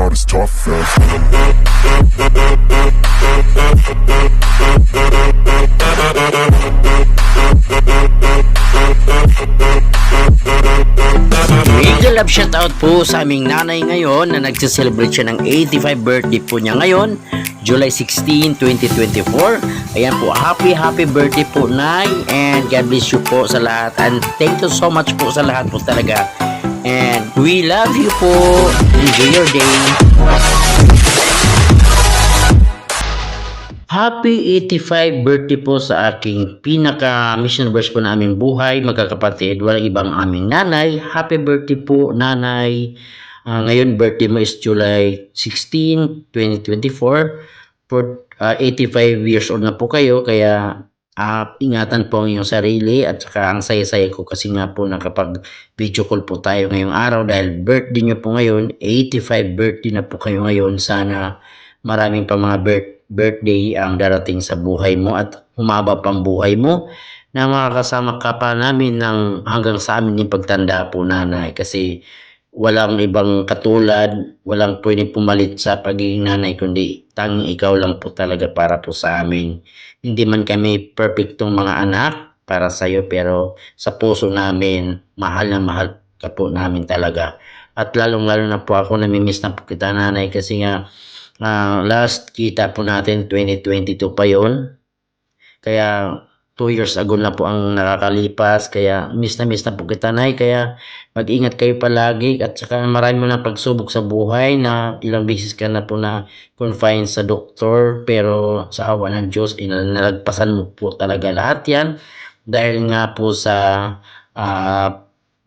not as tough as Major love shoutout po sa aming nanay ngayon na nagse-celebrate siya ng 85 birthday po niya ngayon, July 16, 2024. Ayan po, happy birthday po, Nay, and God bless you po sa lahat, and thank you so much po sa lahat po talaga, and we love you po. Enjoy your day. Happy 85 birthday po sa aking pinaka-mission verse po na aming buhay, magkakapatid, walang ibang aming nanay. Happy birthday po, Nanay. Ngayon, birthday mo is July 16, 2024. For 85 years old na po kayo, kaya ingatan po ang iyong sarili, at saka ang saya-saya ko kasi nga po nakapag video call po tayo ngayong araw dahil birthday nyo po ngayon. 85 birthday na po kayo ngayon. Sana maraming pa mga birthday ang darating sa buhay mo at humaba pang buhay mo na makakasama ka pa namin ng hanggang sa amin yung pagtanda po, Nanay, kasi walang ibang katulad, walang pwedeng pumalit sa pagiging nanay kundi tanging ikaw lang po talaga para po sa amin. Hindi man kami perfectong mga anak para sa iyo, pero sa puso namin mahal na mahal ka po namin talaga. At lalong-lalo na po ako, namimiss na po kita, Nanay, kasi nga last kita po natin 2022 pa yon, kaya 2 years ago na po ang nakakalipas, kaya miss na po kita, Nay. Kaya mag-ingat kayo palagi, at saka marami mo na pagsubok sa buhay na ilang beses ka na po na confine sa doktor, pero sa awa ng Diyos nalagpasan mo po talaga lahat yan dahil nga po sa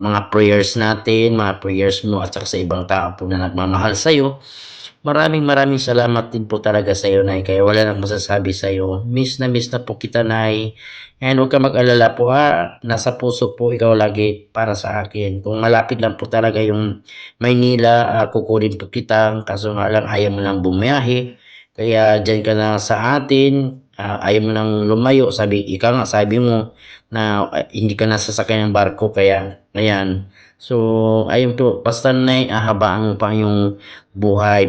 mga prayers natin, mga prayers mo, at saka sa ibang tao po na nagmamahal sa'yo. Maraming salamat din po talaga sa iyo, Nay. Kaya wala nang masasabi sa iyo. Miss na po kita, Nay. And huwag ka mag-alala po, nasa puso po ikaw lagi para sa akin. Kung malapit lang po talaga yung Maynila, kukunin po kita. Kaso nga lang ayaw mo lang bumiyahe. Kaya dyan ka na sa atin. Ayaw mo lang lumayo. Ikaw nga sabi mo na hindi ka nasasakay ng barko. Kaya ayan. So ayun po, basta, Nay, habaan mo pa yung buhay,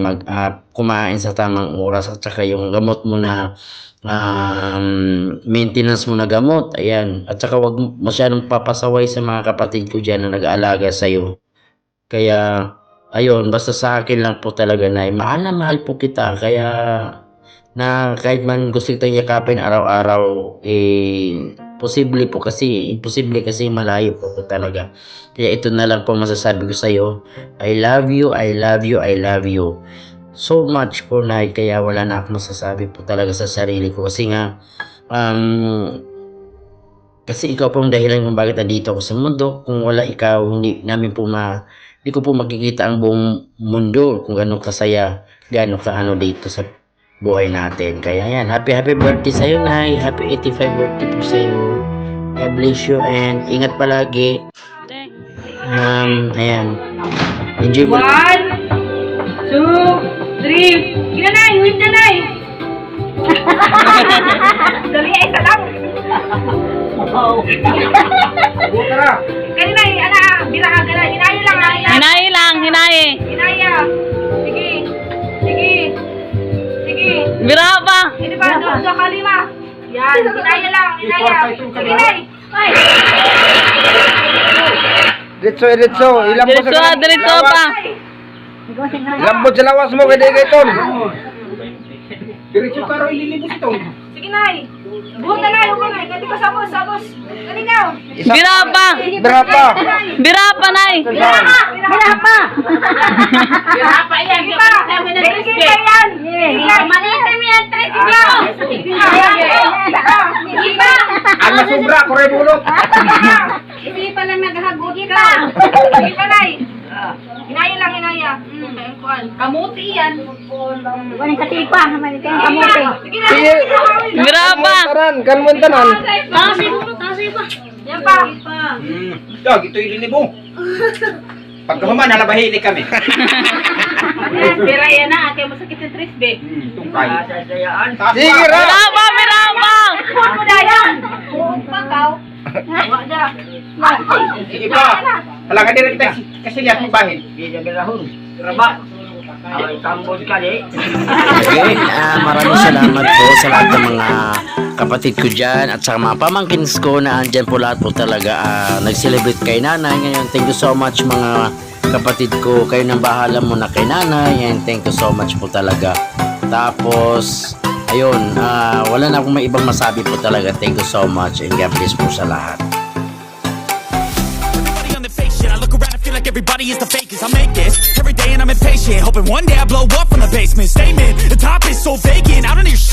kumain sa tamang oras, at saka yung gamot mo na maintenance mo na gamot, ayan, at saka wag masyadong papasaway sa mga kapatid ko dyan na nag-aalaga sa'yo. Kaya ayun, basta sa akin lang po talaga, Nay, mahal na mahal po kita, kaya na kahit man gusto kitang yakapin araw-araw, imposible kasi malayo po talaga. Kaya ito na lang po masasabi ko sa iyo. I love you so much po, Nay. Kaya wala na akong masasabi po talaga sa sarili ko, kasi nga kasi ikaw po ang dahilan kung bakit nandito ako sa mundo. Kung wala ikaw, hindi ko po makikita ang buong mundo kung gano'ng kasaya, gano'ng kaano dito sa buhay natin. Kaya yan, happy birthday sa iyo, Nay. Happy 85 birthday po sa iyo. God bless you, and ingat palagi. Ayan. Enjoy mo. 1, 2, 3. Gina, Nay! Wait na, Nay! Dali, isa lang. Buka na. Kanina, bilangan ka na. Hinaya lang, ha? Hinayi lang, hinayi. Hinaya. Sige. Bira pa. Hindi ba? Doon ka, lima. Yan, hinaya lang. Sige, Nay. Ay. Diretso. Diretso pa. Lambot sa lawas mo, kaya kay Ton. Diretso ka ro, ililibot ito. Sige, Nay. Buhot na, Nay. Huwag, Nay. Kati ko sa bus. Galingaw. Bira pa. Bira pa, Nay. Bira pa yan. Sige pa. Sige pa yan. Maliit mo yan. Sige pa. Ang sobra, kore bulot. Hindi pa lang naghahagot ka. Sige pa, Nay. Hinaya. Kamuti yan. Walang katipa, naman ito yung kamote. Sige na. Bira pa. Kanman tanan. Tasi pa. Yan pa. Dog, ito ililibo. Pagkahuman, nalabahin kami. Bira yan na. Kaya masakit yung trisbe. Tungkay. Sige, ra. Bira pa. Huwag mo na yan. Pakaw. Huwag na. Sige pa. Halangan din kita kasi lihat mo bahin. Hindi na berahon. Raba. Again, maraming salamat po sa lahat ng mga kapatid ko dyan at sa mga pamangkins ko na andyan po lahat po talaga nag-celebrate kay nanay. Ngayon, thank you so much mga kapatid ko. Kayo nang bahala muna kay nanay. And thank you so much po talaga. Tapos, ayun, wala na akong may ibang masabi po talaga. Thank you so much and God bless po sa lahat. Everybody on the fake shit. I look around and feel like everybody is the fakest. I make this every day and I'm impatient, hoping one day I blow up from the basement. Statement, the top is so vacant. I don't hear shit.